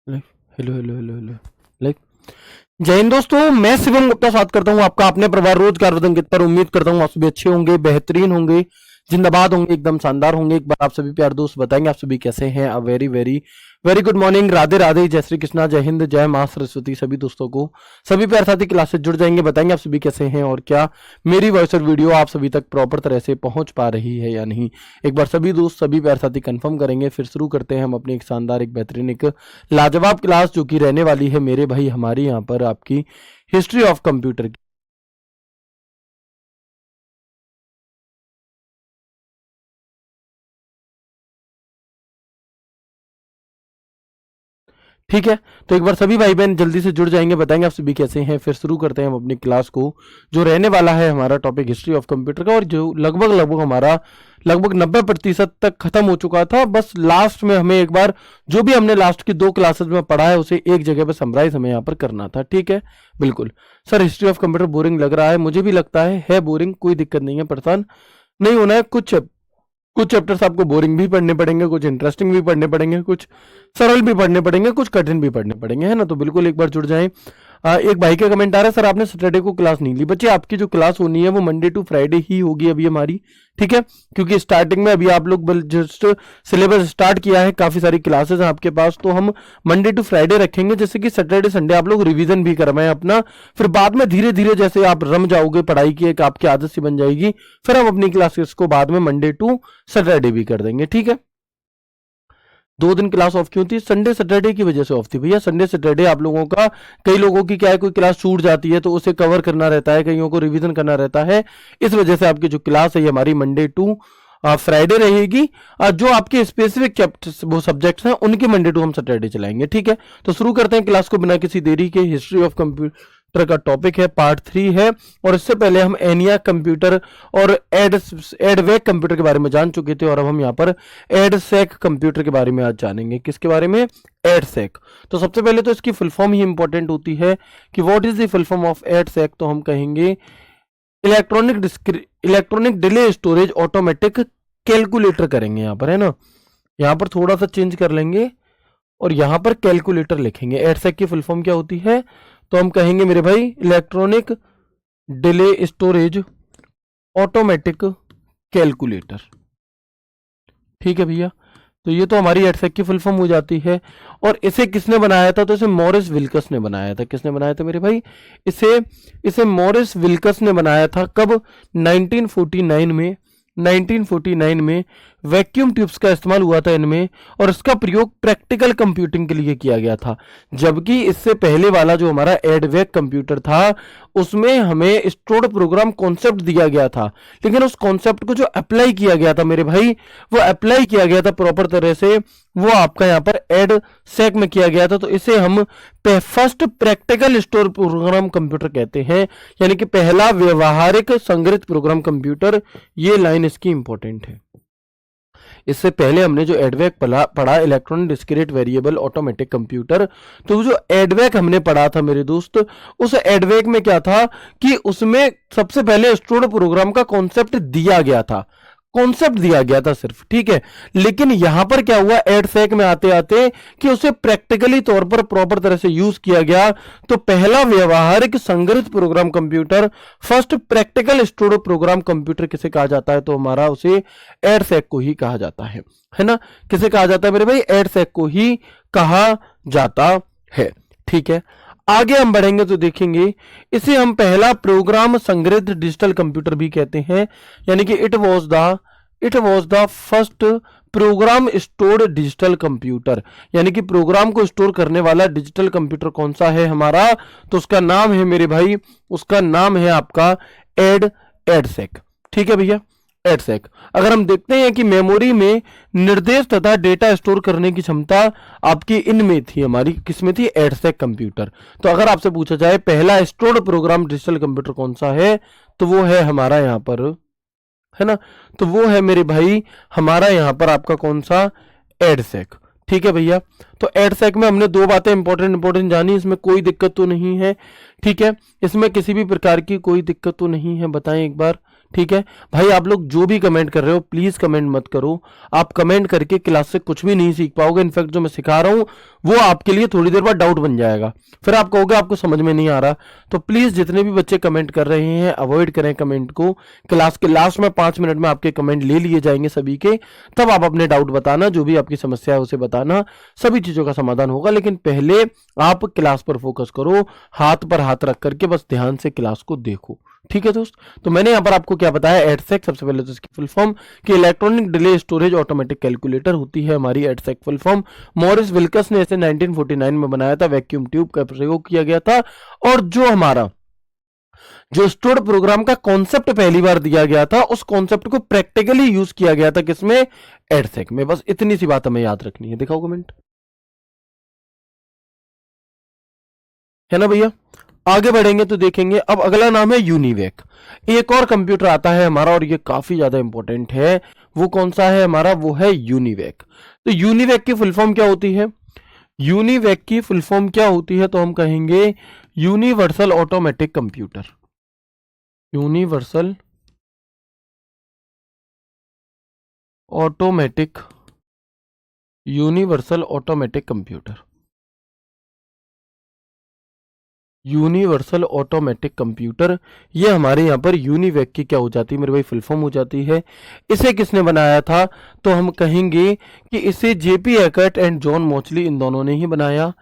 Live. Hello hello hello hello. Live. जय हिंद दोस्तों, मैं शिवम गुप्ता स्वागत करता हूं आपका अपने परिवार रोजगार वतन पर। उम्मीद करता हूं आप सभी अच्छे होंगे, बेहतरीन होंगे, जिंदाबाद होंगे, एकदम शानदार होंगे। एक बार आप सभी प्यार दोस्त बताएंगे आप सभी कैसे हैं। A very very very good morning, Radhe Radhe, जय श्री कृष्णा, जय हिंद, जय मां सरस्वती। सभी दोस्तों को, सभी प्यार साथी क्लास से जुड़ जाएंगे, बताएंगे आप सभी कैसे हैं और क्या मेरी वॉइस और वीडियो आप सभी तक प्रॉपर तरह से पहुंच पा रही है या नहीं। एक बार सभी दोस्त, सभी प्यार साथी कंफर्म करेंगे, फिर शुरू करते हैं हम अपनी एक शानदार, एक बेहतरीन, एक लाजवाब क्लास जो कि रहने वाली है मेरे भाई हमारी यहाँ पर आपकी हिस्ट्री ऑफ कंप्यूटर की। ठीक है, तो एक बार सभी भाई बहन जल्दी से जुड़ जाएंगे, बताएंगे आप सभी कैसे हैं, फिर शुरू करते हैं हम अपनी क्लास को जो रहने वाला है हमारा टॉपिक हिस्ट्री ऑफ कंप्यूटर का, और जो लगभग लगभग हमारा लगभग 90% तक खत्म हो चुका था। बस लास्ट में हमें एक बार जो भी हमने लास्ट की 2 क्लासेस में पढ़ा है उसे एक जगह पर समराइज हमें यहाँ पर करना था। ठीक है, बिल्कुल। Sir history of computer boring लग रहा है, मुझे भी लगता है बोरिंग, कोई दिक्कत नहीं है, परेशान नहीं होना है। कुछ चैप्टर्स आपको बोरिंग भी पढ़ने पड़ेंगे, कुछ इंटरेस्टिंग भी पढ़ने पड़ेंगे, कुछ सरल भी पढ़ने पड़ेंगे, कुछ कठिन भी पढ़ने पड़ेंगे, है ना। तो बिल्कुल एक बार जुड़ जाएं। एक भाई का कमेंट आ रहा है, सर आपने सैटरडे को क्लास नहीं ली। बच्चे आपकी जो क्लास होनी है वो मंडे टू फ्राइडे ही होगी अभी हमारी। ठीक है, क्योंकि स्टार्टिंग में अभी आप लोग जस्ट सिलेबस स्टार्ट किया है, काफी सारी क्लासेस हैं आपके पास, तो हम मंडे टू फ्राइडे रखेंगे, जैसे कि सैटरडे संडे आप लोग रिवीजन भी करवाएं अपना। फिर बाद में धीरे धीरे जैसे आप रम जाओगे, पढ़ाई की एक आपकी आदत सी बन जाएगी, फिर हम अपनी क्लासेस को बाद में मंडे टू सैटरडे भी कर देंगे। ठीक है, 2 दिन क्लास ऑफ क्यों थी? संडे सैटरडे की वजह से ऑफ थी भैया। संडे सैटरडे आप लोगों का, कई लोगों की क्या है, कोई क्लास छूट जाती है तो उसे कवर करना रहता है, कईयों को रिवीजन करना रहता है, इस वजह से आपकी जो क्लास है ये हमारी मंडे टू फ्राइडे रहेगी। जो आपके स्पेसिफिक चैप्टर्स वो सब्जेक्ट्स हैं उनकी मंडे टू हम सैटरडे चलाएंगे। ठीक है, तो शुरू करते हैं क्लास को बिना किसी देरी के। हिस्ट्री ऑफ कंप्यूटर का टॉपिक है, पार्ट 3 है, और इससे पहले हम एनिया कंप्यूटर और एडवेक कंप्यूटर के बारे में जान चुके थे, और अब हम यहाँ पर एडसेक कंप्यूटर के बारे में आज जानेंगे। किसके बारे में? एडसेक। तो सबसे पहले तो इसकी फुल फॉर्म ही इंपॉर्टेंट होती है कि what is the full form of EDSAC. तो हम कहेंगे electronic delay storage automatic calculator करेंगे यहाँ पर, है ना। यहाँ पर थोड़ा सा चेंज कर लेंगे और यहाँ पर कैलकुलेटर लिखेंगे। एडसेक की फुल फॉर्म क्या होती है? तो हम कहेंगे मेरे भाई electronic delay storage automatic calculator. ठीक है भैया, तो ये तो हमारी एडसेक की फुल फॉर्म हो जाती है। और इसे किसने बनाया था? तो इसे मॉरिस विल्कस ने बनाया था। किसने बनाया था मेरे भाई? इसे मॉरिस विल्कस ने बनाया था। कब? 1949 में वैक्यूम ट्यूब्स का इस्तेमाल हुआ था इनमें, और इसका प्रयोग प्रैक्टिकल कंप्यूटिंग के लिए किया गया था। जबकि इससे पहले वाला जो हमारा एडवेक कंप्यूटर था उसमें हमें स्टोर्ड प्रोग्राम कॉन्सेप्ट दिया गया था, लेकिन उस कॉन्सेप्ट को जो अप्लाई किया गया था मेरे भाई, वो अप्लाई किया गया था प्रॉपर तरह से, वो आपका यहाँ पर एडसेक में किया गया था। तो इसे हम first practical store program computer कहते हैं, यानी कि पहला व्यवहारिक संग्रहित प्रोग्राम कंप्यूटर। ये लाइन इसकी इंपॉर्टेंट है। इससे पहले हमने जो एडवेक पढ़ा electronic discrete variable automatic computer, तो जो एडवेक हमने पढ़ा था मेरे दोस्त, उस एडवेक में क्या था कि उसमें सबसे पहले स्टोर्ड प्रोग्राम का कॉन्सेप्ट दिया गया था, कॉन्सेप्ट दिया गया था सिर्फ। ठीक है, लेकिन यहां पर क्या हुआ एडसेक में आते आते कि उसे प्रैक्टिकली तौर पर प्रॉपर तरह से यूज किया गया। तो पहला व्यवहारिक संग्रहित program computer, first practical stored program computer किसे कहा जाता है? तो हमारा उसे एडसेक को ही कहा जाता है ना। किसे कहा जाता है मेरे भाई? एडसेक को ही कहा जाता है। ठीक है, आगे हम बढ़ेंगे तो देखेंगे इसे हम पहला प्रोग्राम संग्रहित डिजिटल कंप्यूटर भी कहते हैं, यानी कि it was the first program stored digital computer. यानी कि प्रोग्राम को स्टोर करने वाला डिजिटल कंप्यूटर कौन सा है हमारा? तो उसका नाम है मेरे भाई, उसका नाम है आपका एडसेक। ठीक है भैया, एडसेक। अगर हम देखते हैं कि मेमोरी में निर्देश तथा डेटा स्टोर करने की क्षमता आपकी इनमें थी, हमारी किसमें थी? EDSAC computer. तो अगर आपसे पूछा जाए पहला स्टोर्ड प्रोग्राम डिजिटल कंप्यूटर कौन सा है, तो वो है हमारा यहाँ पर, है ना, तो वो है मेरे भाई हमारा यहाँ पर आपका कौन सा? एडसेक। ठीक है भैया, तो एडसेक में हमने 2 बातें इंपॉर्टेंट जानी, इसमें कोई दिक्कत तो नहीं है। ठीक है, इसमें किसी भी प्रकार की कोई दिक्कत तो नहीं है, बताएं एक बार। ठीक है भाई, आप लोग जो भी कमेंट कर रहे हो प्लीज कमेंट मत करो। आप कमेंट करके क्लास से कुछ भी नहीं सीख पाओगे। इनफैक्ट जो मैं सिखा रहा हूं वो आपके लिए थोड़ी देर बाद डाउट बन जाएगा, फिर आप कहोगे आपको समझ में नहीं आ रहा। तो प्लीज जितने भी बच्चे कमेंट कर रहे हैं अवॉइड करें कमेंट को। क्लास के लास्ट में 5 मिनट में आपके कमेंट ले लिए जाएंगे सभी के, तब आप अपने डाउट बताना, जो भी आपकी समस्या है उसे बताना, सभी चीजों का समाधान होगा। लेकिन पहले आप क्लास पर फोकस करो, हाथ पर हाथ रख करके बस ध्यान से क्लास को देखो। ठीक है दोस्त, तो मैंने यहां पर आपको क्या बताया, एडसेक। सबसे पहले तो इसकी फुल फॉर्म कि electronic delay storage automatic calculator होती है हमारी EDSAC full form. Morris Wilkes ने इसे 1949 में बनाया था, वैक्यूम ट्यूब का प्रयोग किया गया था। और जो स्टोर्ड प्रोग्राम का कॉन्सेप्ट पहली बार दिया गया था, उस कॉन्सेप्ट को प्रैक्टिकली यूज किया गया था किसमें, एडसेक में। बस इतनी सी बात हमें याद रखनी है। दिखाओ कमेंट, है ना भैया। आगे बढ़ेंगे तो देखेंगे अब अगला नाम है यूनिवेक। एक और कंप्यूटर आता है हमारा और ये काफी ज्यादा इंपॉर्टेंट है। वो कौन सा है हमारा, वो है यूनिवेक। तो यूनिवेक की फुल फॉर्म क्या होती है, यूनिवेक की फुल फॉर्म क्या होती है, तो हम कहेंगे universal automatic computer. Universal automatic, universal automatic computer, universal automatic computer, ये हमारे यहाँ पर यूनिवेक की क्या हो जाती है मेरे भाई, फुल फॉर्म हो जाती है। इसे किसने बनाया था, तो हम कहेंगे कि इसे JP Eckert and John Mauchly, इन दोनों ने ही बनाया।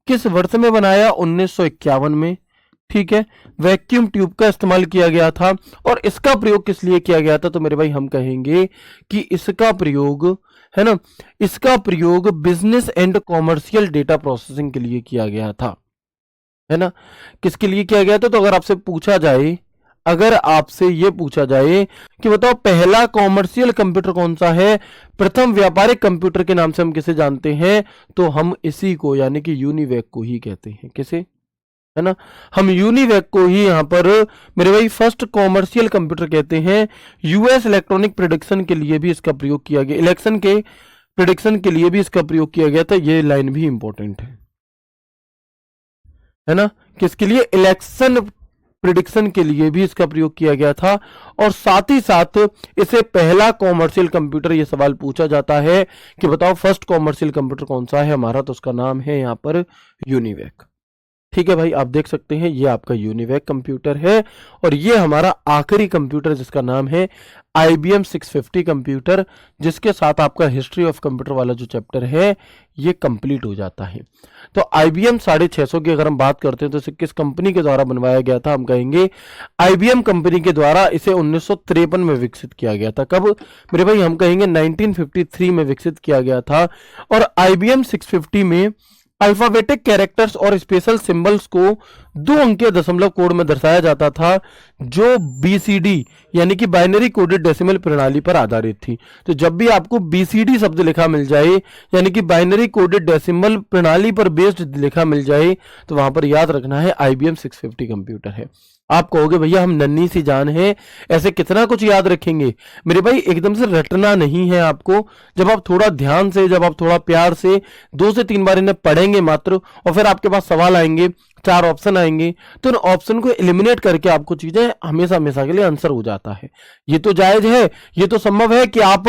किस वर्ष में बनाया, 1951 में। ठीक है, वैक्यूम ट्यूब का इस्तेमाल किया गया था। और इसका प्रयोग किस लिए किया गया था, तो मेरे भाई हम कहेंगे कि इसका प्रयोग, है ना, इसका प्रयोग business and commercial data processing के लिए किया गया था, है ना। किसके लिए किया गया था, तो अगर आपसे पूछा जाए, अगर आपसे यह पूछा जाए कि बताओ पहला कॉमर्शियल कंप्यूटर कौन सा है, प्रथम व्यापारिक कंप्यूटर के नाम से हम किसे जानते हैं, तो हम इसी को यानी कि यूनिवेक को ही कहते हैं। किसे, है ना, हम यूनिवेक को ही यहां पर मेरे भाई फर्स्ट कॉमर्शियल कंप्यूटर कहते हैं। यूएस इलेक्ट्रॉनिक प्रिडिक्शन के लिए भी इसका प्रयोग किया गया, इलेक्शन के प्रिडिक्शन के लिए भी इसका प्रयोग किया गया था। ये लाइन भी इंपॉर्टेंट है ना, किसके लिए, इलेक्शन प्रिडिक्शन के लिए भी इसका प्रयोग किया गया था। और साथ ही साथ इसे पहला कॉमर्शियल कंप्यूटर, ये सवाल पूछा जाता है कि बताओ फर्स्ट कॉमर्शियल कंप्यूटर कौन सा है हमारा, तो उसका नाम है यहां पर यूनिवेक। ठीक है भाई, आप देख सकते हैं ये आपका यूनिवेक कंप्यूटर है। और ये हमारा आखिरी कंप्यूटर जिसका नाम है IBM 650 कंप्यूटर, जिसके साथ आपका हिस्ट्री ऑफ कंप्यूटर वाला जो चैप्टर है ये कंप्लीट हो जाता है। तो IBM 650 की अगर हम बात करते हैं तो इसे किस कंपनी के द्वारा बनवाया गया था, हम कहेंगे IBM कंपनी के द्वारा इसे 1953 में विकसित किया गया था। कब मेरे भाई, हम कहेंगे 1953 में विकसित किया गया था। और IBM 650 में अल्फाबेटिक कैरेक्टर्स और स्पेशल सिंबल्स को 2 अंकीय दशमलव कोड में दर्शाया जाता था, जो BCD यानी कि बाइनरी कोडेड डेसिमल प्रणाली पर आधारित थी। तो जब भी आपको BCD शब्द लिखा मिल जाए यानी कि बाइनरी कोडेड डेसिमल प्रणाली पर बेस्ड लिखा मिल जाए, तो वहां पर याद रखना है IBM 650 कंप्यूटर है। आप कहोगे भैया हम नन्ही सी जान है, ऐसे कितना कुछ याद रखेंगे। मेरे भाई एकदम से रटना नहीं है आपको, जब आप थोड़ा ध्यान से, जब आप थोड़ा प्यार से 2 से 3 बार इन्हें पढ़ेंगे मात्र, और फिर आपके पास सवाल आएंगे, 4 ऑप्शन आएंगे, तो उन ऑप्शन को एलिमिनेट करके आपको चीजें हमेशा हमेशा के लिए आंसर हो जाता है। ये तो जायज है, ये तो संभव है कि आप,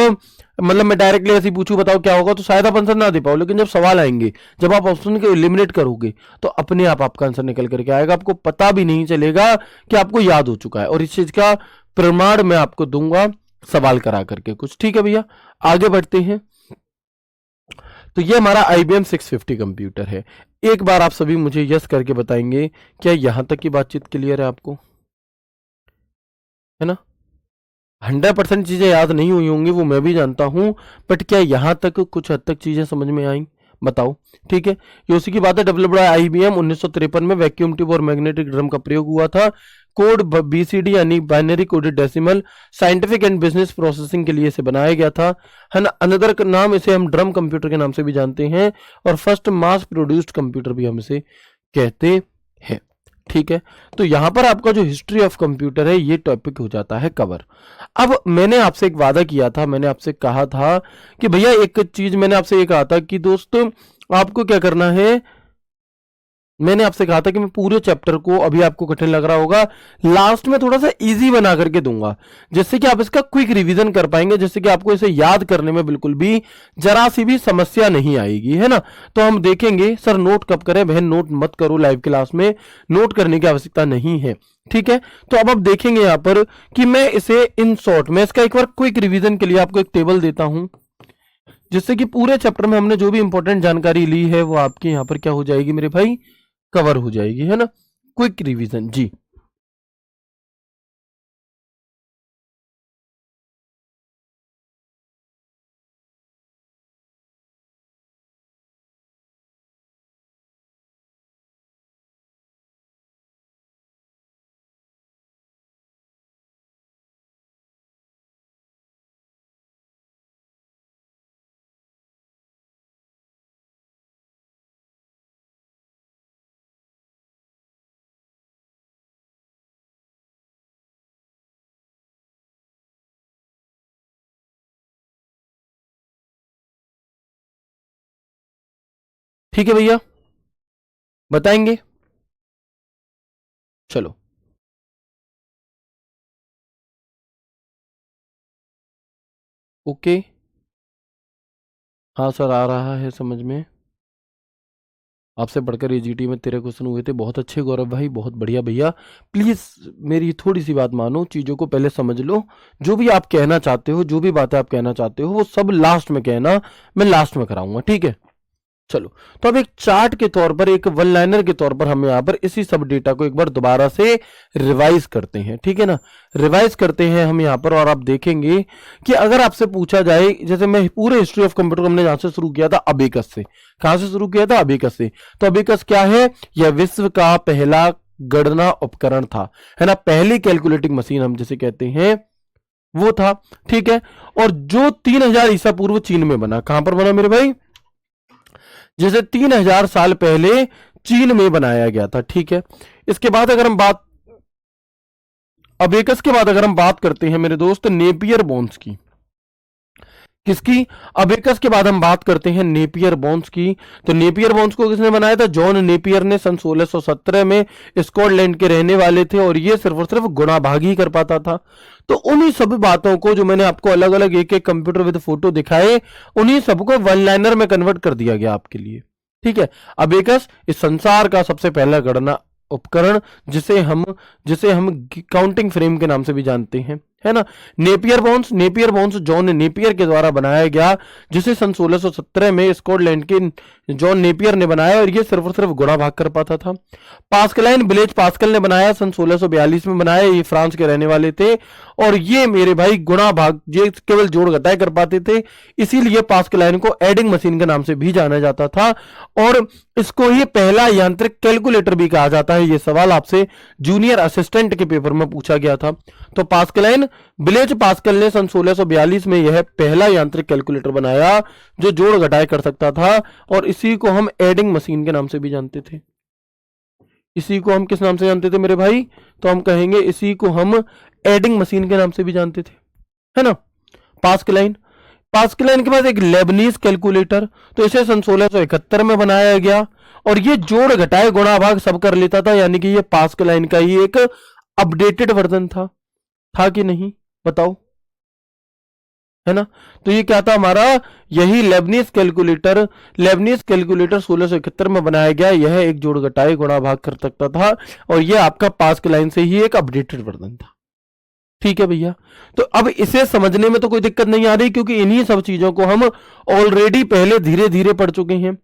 मतलब मैं डायरेक्टली ऐसे पूछूं बताओ क्या होगा, तो शायद आप आंसर ना दे पाओ। लेकिन जब सवाल आएंगे, जब आप ऑप्शन को एलिमिनेट करोगे, तो अपने आप आपका आंसर निकल करके आएगा, आपको पता भी नहीं चलेगा कि आपको याद हो चुका है। और इस चीज का प्रमाण मैं आपको दूंगा सवाल करा करके कुछ। ठीक है भैया, आगे बढ़ते हैं। तो ये हमारा IBM 650 कंप्यूटर है। एक बार आप सभी मुझे यस करके बताएंगे, क्या यहां तक की बातचीत क्लियर है आपको, है ना। 100% चीजें याद नहीं हुई होंगी वो मैं भी जानता हूं, बट क्या यहां तक कुछ हद तक चीजें समझ में आई, बताओ। ठीक है, ये उसी की बात है। डेवलप्ड बाय IBM 1953 में वैक्यूम ट्यूब और मैग्नेटिक ड्रम का प्रयोग हुआ था। कोड BCD यानी binary coded decimal scientific and business processing के लिए इसे बनाया गया था, है ना। अनदर नाम इसे हम ड्रम कंप्यूटर के नाम से भी जानते हैं, और फर्स्ट मास प्रोड्यूस्ड कंप्यूटर भी हम इसे कहते हैं। ठीक है, तो यहां पर आपका जो हिस्ट्री ऑफ कंप्यूटर है ये टॉपिक हो जाता है कवर। अब मैंने आपसे एक वादा किया था, मैंने आपसे कहा था कि भैया एक चीज मैंने आपसे ये कहा था कि दोस्तों आपको क्या करना है, मैंने आपसे कहा था कि मैं पूरे चैप्टर को, अभी आपको कठिन लग रहा होगा, लास्ट में थोड़ा सा इजी बना करके दूंगा, जिससे कि आप इसका क्विक रिवीजन कर पाएंगे, जिससे कि आपको इसे याद करने में बिल्कुल भी जरा सी भी समस्या नहीं आएगी, है ना। तो हम देखेंगे। सर नोट कब करें? बहन नोट मत करो, लाइव क्लास में नोट करने की आवश्यकता नहीं है, ठीक है। तो अब आप देखेंगे यहां पर कि मैं इसे इन शॉर्ट में इसका एक बार क्विक रिवीजन के लिए आपको एक टेबल देता हूं, जिससे कि पूरे चैप्टर में हमने जो भी इंपॉर्टेंट जानकारी ली है वो आपकी यहां पर क्या हो जाएगी मेरे भाई, कवर हो जाएगी, है ना। क्विक रिवीजन जी। ठीक है भैया, बताएंगे। चलो। ओके। हाँ सर, आ रहा है समझ में। आपसे पढ़कर एजीटी में 13 क्वेश्चन हुए थे, बहुत अच्छे गौरव भाई, बहुत बढ़िया भैया। प्लीज मेरी थोड़ी सी बात मानो, चीजों को पहले समझ लो। जो भी आप कहना चाहते हो, जो भी बातें आप कहना चाहते हो, वो सब लास्ट में कहना, मैं लास्ट में कराऊंगा, ठीक है। चलो। तो अब एक चार्ट के तौर पर, एक वन लाइनर के तौर पर हम यहां पर इसी सब डेटा को एक बार दोबारा से रिवाइज करते हैं, ठीक है ना। रिवाइज करते हैं हम यहां पर, और आप देखेंगे कि अगर आपसे पूछा जाए, जैसे मैं पूरे हिस्ट्री ऑफ कंप्यूटर हमने जहां से शुरू किया था, अबेकस से। कहां से शुरू किया था? अबेकस से। तो अबेकस क्या है? यह विश्व का पहला गणना उपकरण था, है ना। पहली कैलकुलेटिंग मशीन हम जिसे कहते हैं, वो था, ठीक है। और जो 3000 ईसा पूर्व चीन में बना। कहां पर बना मेरे भाई? जिसे 3000 साल पहले चीन में बनाया गया था, ठीक है। इसके बाद अगर हम बात, अबेकस के बाद अगर हम बात करते हैं मेरे दोस्त नेपियर बोन्स की। किसकी? अबेकस के बाद हम बात करते हैं नेपियर बोन्स की। तो नेपियर बोन्स को किसने बनाया था? जॉन नेपियर ने सन 1617 में। स्कॉटलैंड के रहने वाले थे, और ये सिर्फ और सिर्फ गुणा भाग ही कर पाता था। तो उन्हीं सभी बातों को जो मैंने आपको अलग अलग एक एक कंप्यूटर विद फोटो दिखाए, उन्हीं सबको वन लाइनर में कन्वर्ट कर दिया गया आपके लिए, ठीक है। अबेकस इस संसार का सबसे पहला गणना उपकरण, जिसे हम काउंटिंग फ्रेम के नाम से भी जानते हैं, है ना। नेपियर बोन्स जॉन नेपियर के द्वारा बनाया गया, जिसे सन 1617 में स्कॉटलैंड के जॉन नेपियर ने बनाया, और ये सिर्फ और सिर्फ गुणा भाग कर पाता था। पास्कलाइन ब्लेज पास्कल ने बनाया, सन 1642 में बनाया। ये फ्रांस के रहने वाले थे, और ये मेरे भाई गुणा भाग, ये केवल जोड़ घटाए कर पाते थे, इसीलिए पास्कलाइन को एडिंग मशीन के नाम से भी जाना जाता था, और इसको ही पहला यांत्रिक कैलकुलेटर भी कहा जाता है। ये सवाल आपसे जूनियर असिस्टेंट के पेपर में पूछा गया था। तो पास्कलाइन ब्लेज पास्कल ने सन 1642 में यह पहला यांत्रिक कैलकुलेटर बनाया, जो जोड़ घटाए कर सकता था, और इसी को हम एडिंग मशीन के नाम से भी जानते थे। इसी को हम किस नाम से जानते थे मेरे भाई? तो हम कहेंगे इसी को हम एडिंग मशीन के नाम से भी जानते थे, है ना। पास्कलाइन पास्कलाइन के बाद एक लेबनीज कैलकुलेटर, तो इसे सन 1671 में बनाया गया, और ये जोड़ घटाए गुणा भाग सब कर लेता था, यानी कि ये पास्कलाइन का ही एक अपडेटेड वर्जन था कि नहीं? बताओ, है ना। तो ये क्या था हमारा? यही लेबनीज कैलकुलेटर 1671 में बनाया गया। यह एक जोड़ घटाए गुणा भाग कर सकता था, और यह आपका पास्कलाइन से ही एक अपडेटेड वर्जन था, ठीक है भैया। तो अब इसे समझने में तो कोई दिक्कत नहीं आ रही, क्योंकि इन्हीं सब चीजों को हम ऑलरेडी पहले धीरे धीरे पढ़ चुके हैं।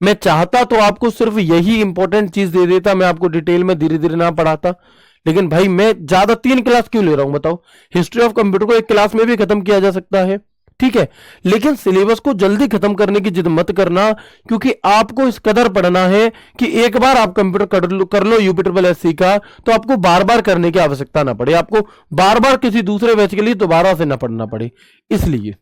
मैं चाहता तो आपको सिर्फ यही इंपॉर्टेंट चीज दे देता, मैं आपको डिटेल में धीरे धीरे ना पढ़ाता, लेकिन भाई मैं ज्यादा 3 क्लास क्यों ले रहा हूं बताओ? हिस्ट्री ऑफ कंप्यूटर को 1 क्लास में भी खत्म किया जा सकता है, ठीक है। लेकिन सिलेबस को जल्दी खत्म करने की जिद मत करना, क्योंकि आपको इस कदर पढ़ना है कि एक बार आप कंप्यूटर कर लो UPSSC का, तो आपको बार बार करने की आवश्यकता ना पड़े, आपको बार बार किसी दूसरे बैच के लिए दोबारा से ना पढ़ना पड़े। इसलिए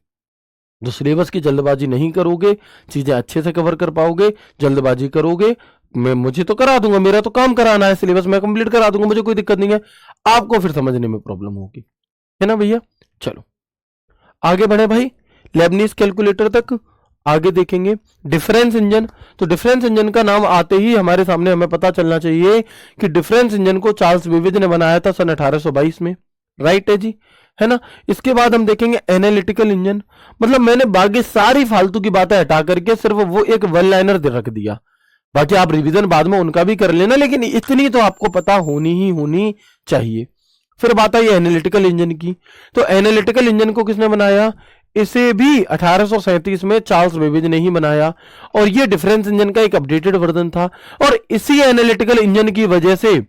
जो सिलेबस की जल्दबाजी नहीं करोगे, चीजें अच्छे से कवर कर पाओगे। जल्दबाजी करोगे, मुझे तो करा दूंगा, मेरा तो काम कराना है, सिलेबस मैं कंप्लीट करा दूंगा, मुझे कोई दिक्कत नहीं है। आपको फिर समझने में प्रॉब्लम होगी, है ना भैया। चलो आगे बढ़े भाई, लेबनीज कैलकुलेटर तक। आगे देखेंगे डिफरेंस इंजन। तो डिफरेंस इंजन का नाम आते ही हमारे सामने हमें पता चलना चाहिए कि डिफरेंस इंजन को चार्ल्स बेबेज ने बनाया था सन 1822 में। राइट है जी, है ना। इसके बाद हम देखेंगे एनालिटिकल इंजन। मतलब मैंने बाकी सारी फालतू की बातें हटा करके सिर्फ वो एक वन लाइनर रख दिया, बाकी आप रिवीजन बाद में उनका भी कर लेना, लेकिन इतनी तो आपको पता होनी ही होनी चाहिए। फिर बात आई एनालिटिकल इंजन की। तो एनालिटिकल इंजन को किसने बनाया? इसे भी 1837 में चार्ल्स बेबेज ने ही बनाया, और ये डिफरेंस इंजन का एक अपडेटेड वर्जन था। और इसी एनालिटिकल इंजन की वजह से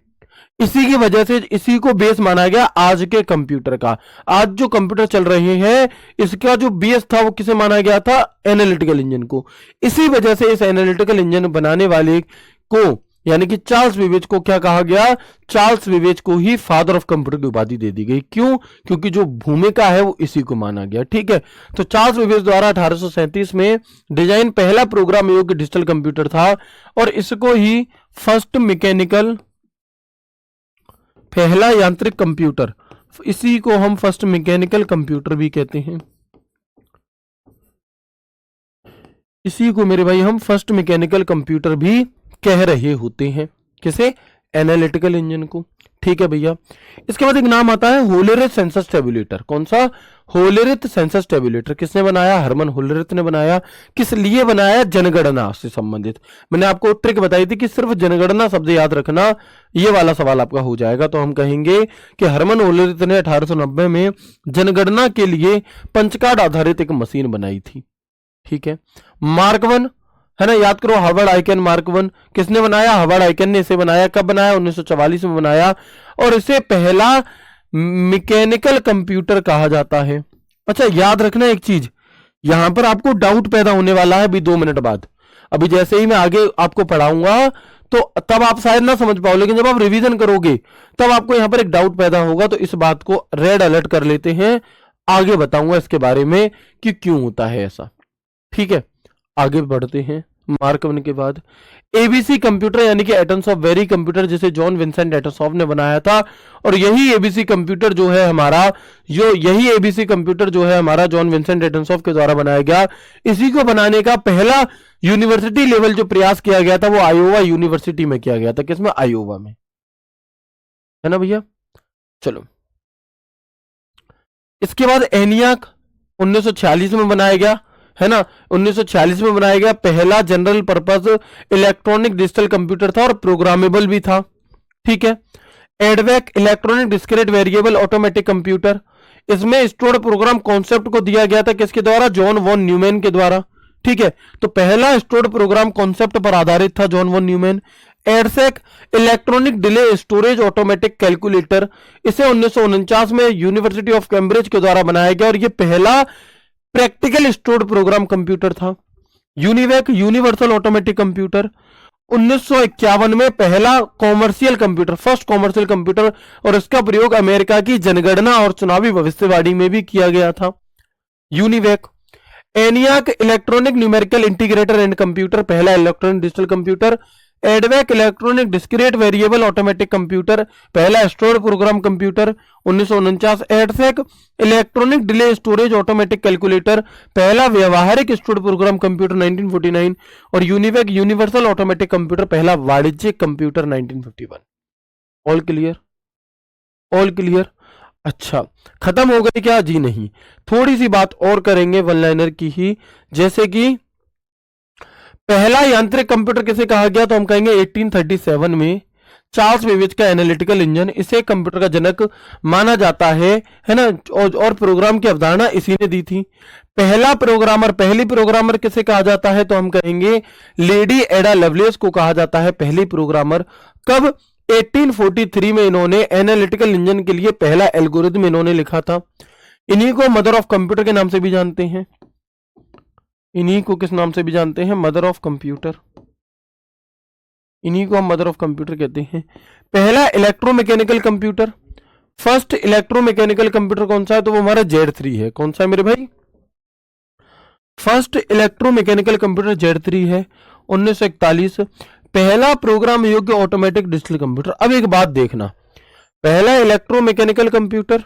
इसी को बेस माना गया आज के कंप्यूटर का। आज जो कंप्यूटर चल रहे हैं इसका जो बेस था वो किसे माना गया था? एनालिटिकल इंजन को। इसी वजह से इस एनालिटिकल इंजन बनाने वाले को यानी कि चार्ल्स बेबेज को क्या कहा गया? चार्ल्स बेबेज को ही फादर ऑफ कंप्यूटर की उपाधि दे दी गई। क्यों? क्योंकि जो भूमिका है वो इसी को माना गया। ठीक है, तो चार्ल्स बेबेज द्वारा 1837 में डिजाइन पहला प्रोग्राम योग्य डिजिटल कंप्यूटर था, और इसको ही फर्स्ट मैकेनिकल, पहला यांत्रिक कंप्यूटर, इसी को हम फर्स्ट मैकेनिकल कंप्यूटर भी कहते हैं। इसी को मेरे भाई हम फर्स्ट मैकेनिकल कंप्यूटर भी कह रहे होते हैं। किसे? एनालिटिकल इंजन को। ठीक है भैया। इसके बाद एक नाम आता है होलेरिथ सेंसस टेबुलेटर। कौन सा? Hollerith census tabulator. किसने बनाया? हरमन होलेरिथ ने बनाया। किस लिए बनाया? जनगणना से संबंधित। मैंने आपको ट्रिक बताई थी कि सिर्फ जनगणना शब्द याद रखना, ये वाला सवाल आपका हो जाएगा। तो हम कहेंगे कि हरमन होलेरिथ ने 1890 में जनगणना के लिए पंचकार्ड आधारित एक मशीन बनाई थी। ठीक है। मार्क वन, है ना, याद करो, हार्वर्ड आइकन मार्क वन किसने बनाया? हार्वर्ड आइकन ने इसे बनाया। कब बनाया? 1944 में बनाया, और इसे पहला मैकेनिकल कंप्यूटर कहा जाता है। अच्छा, याद रखना एक चीज, यहां पर आपको डाउट पैदा होने वाला है अभी 2 मिनट बाद। अभी जैसे ही मैं आगे आपको पढ़ाऊंगा तो तब आप शायद ना समझ पाओ, लेकिन जब आप रिवीजन करोगे तब आपको यहां पर एक डाउट पैदा होगा। तो इस बात को रेड अलर्ट कर लेते हैं, आगे बताऊंगा इसके बारे में कि क्यों होता है ऐसा। ठीक है, आगे बढ़ते हैं। मार्क वन के बाद एबीसी कंप्यूटर यानी कि एटम्स ऑफ वेरी कंप्यूटर, जिसे जॉन विंसेंट एटरसॉफ ने बनाया था। और यही एबीसी कंप्यूटर जो है हमारा जॉन विंसेंट एटरसॉफ के द्वारा बनाया गया। इसी को बनाने का पहला यूनिवर्सिटी लेवल जो प्रयास किया गया था वो आयोवा यूनिवर्सिटी में किया गया था। किसमें? आयोवा में, है ना भैया। चलो, इसके बाद एनियाक 1946 में बनाया गया, है ना। 1946 में बनाया गया पहला general purpose electronic digital computer था, और प्रोग्रामेबल भी था। ठीक है। EDVAC electronic discrete variable automatic computer, इसमें स्टोर्ड प्रोग्राम कॉन्सेप्ट को दिया गया था किसके द्वारा? जॉन वॉन न्यूमैन के द्वारा। ठीक है, तो पहला स्टोर्ड प्रोग्राम कॉन्सेप्ट पर आधारित था John von Neumann. EDSAC electronic delay storage automatic calculator, इसे 1949 में यूनिवर्सिटी ऑफ कैम्ब्रिज के द्वारा बनाया गया, और यह पहला प्रैक्टिकल स्टोर्ड प्रोग्राम कंप्यूटर था। यूनिवेक यूनिवर्सल ऑटोमेटिक कंप्यूटर 1951 में पहला commercial computer, first commercial computer, और इसका प्रयोग अमेरिका की जनगणना और चुनावी भविष्यवाणी में भी किया गया था। UNIVAC. ENIAC electronic numerical integrator and computer, पहला electronic digital computer. EDVAC electronic discrete variable automatic computer, पहला stored program computer 1949। EDSAC electronic delay storage automatic calculator, पहला व्यवहारिक स्टोर्ड प्रोग्राम कंप्यूटर 1949। और यूनिवेक यूनिवर्सल ऑटोमेटिक कंप्यूटर, पहला वाणिज्यिक computer 1951। All clear? All clear? अच्छा, खत्म हो गई क्या? जी नहीं, थोड़ी सी बात और करेंगे वन लाइनर की ही। जैसे कि पहला यांत्रिक कंप्यूटर किसे कहा गया? तो हम कहेंगे 1837 में चार्ल्स बेबेज का एनालिटिकल इंजन, इसे कंप्यूटर का जनक माना जाता है ना। और प्रोग्राम की अवधारणा इसी ने दी थी। पहली प्रोग्रामर किसे कहा जाता है? तो हम कहेंगे लेडी एडा लवलेस को कहा जाता है पहली प्रोग्रामर। कब? 1843 में इन्होंने एनालिटिकल इंजन के लिए पहला एल्गोरिथम इन्होंने लिखा था। इन्हीं को मदर ऑफ कंप्यूटर के नाम से भी जानते हैं। इन्हीं को किस नाम से भी जानते हैं? Mother of computer. इन्हीं को हम मदर ऑफ कंप्यूटर कहते हैं। पहला electromechanical computer, first electromechanical computer कौन सा है? तो वो हमारा Z3 है। कौन सा है मेरे भाई? फर्स्ट इलेक्ट्रोमैकेनिकल कंप्यूटर Z3 है 1941। पहला प्रोग्राम योग्य ऑटोमेटिक डिजिटल कंप्यूटर। अब एक बात देखना, पहला इलेक्ट्रोमैकेनिकल कंप्यूटर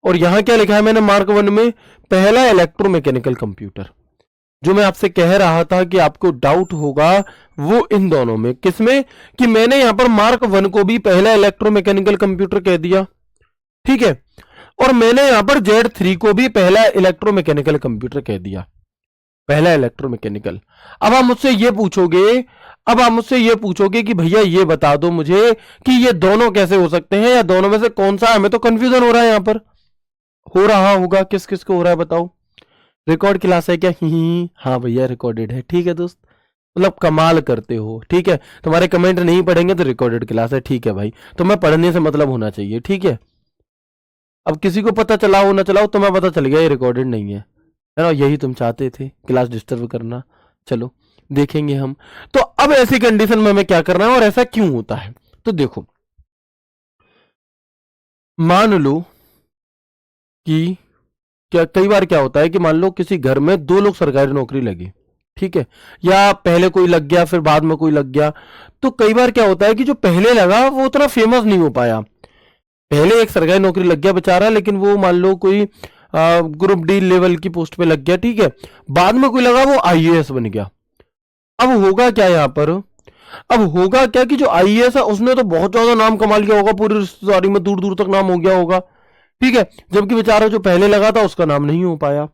और यहां क्या लिखा है मैंने मार्क 1 में, पहला इलेक्ट्रोमैकेनिकल कंप्यूटर। जो मैं आपसे कह रहा था कि आपको डाउट होगा वो इन दोनों में, किसमें, कि मैंने यहां पर मार्क 1 को भी पहला इलेक्ट्रोमैकेनिकल कंप्यूटर कह दिया, ठीक है, और मैंने यहां पर Z3 को भी पहला इलेक्ट्रोमैकेनिकल कंप्यूटर कह दिया, पहला इलेक्ट्रोमैकेनिकल। अब आप मुझसे ये पूछोगे, कि भैया ये बता दो मुझे कि ये दोनों कैसे हो सकते हैं, या दोनों में से कौन सा, हमें तो कंफ्यूजन हो रहा है यहां पर। हो रहा होगा, किस किस को हो रहा है बताओ। रिकॉर्ड क्लास है क्या? ही हाँ भैया रिकॉर्डेड है, ठीक है दोस्त, मतलब कमाल करते हो, ठीक है। तुम्हारे कमेंट नहीं पढ़ेंगे तो रिकॉर्डेड क्लास है, ठीक है भाई, तो मैं पढ़ने से मतलब होना चाहिए, ठीक है। अब किसी को पता चला हो ना चला हो, तुम्हें पता चल गया ये रिकॉर्डेड नहीं है ना, यही तुम चाहते थे, क्लास डिस्टर्ब करना। चलो देखेंगे हम। तो अब ऐसी कंडीशन में हमें क्या करना है और ऐसा क्यों होता है, तो देखो, मान लो कि क्या कई बार क्या होता है कि मान लो किसी घर में दो लोग सरकारी नौकरी लगे, ठीक है, या पहले कोई लग गया फिर बाद में कोई लग गया, तो कई बार क्या होता है कि जो पहले लगा वो उतना फेमस नहीं हो पाया। पहले एक सरकारी नौकरी लग गया बेचारा, लेकिन वो मान लो कोई ग्रुप डी लेवल की पोस्ट पे लग गया, ठीक है, बाद में कोई लगा वो आईएएस बन गया। अब होगा क्या यहां पर, अब होगा क्या कि जो आईएएस है उसने तो बहुत ज्यादा नाम कमा लिया होगा, पूरी रिश्तेदारी में दूर दूर तक नाम हो गया होगा, ठीक है, जबकि बेचारा जो पहले लगा था उसका नाम नहीं हो पाया।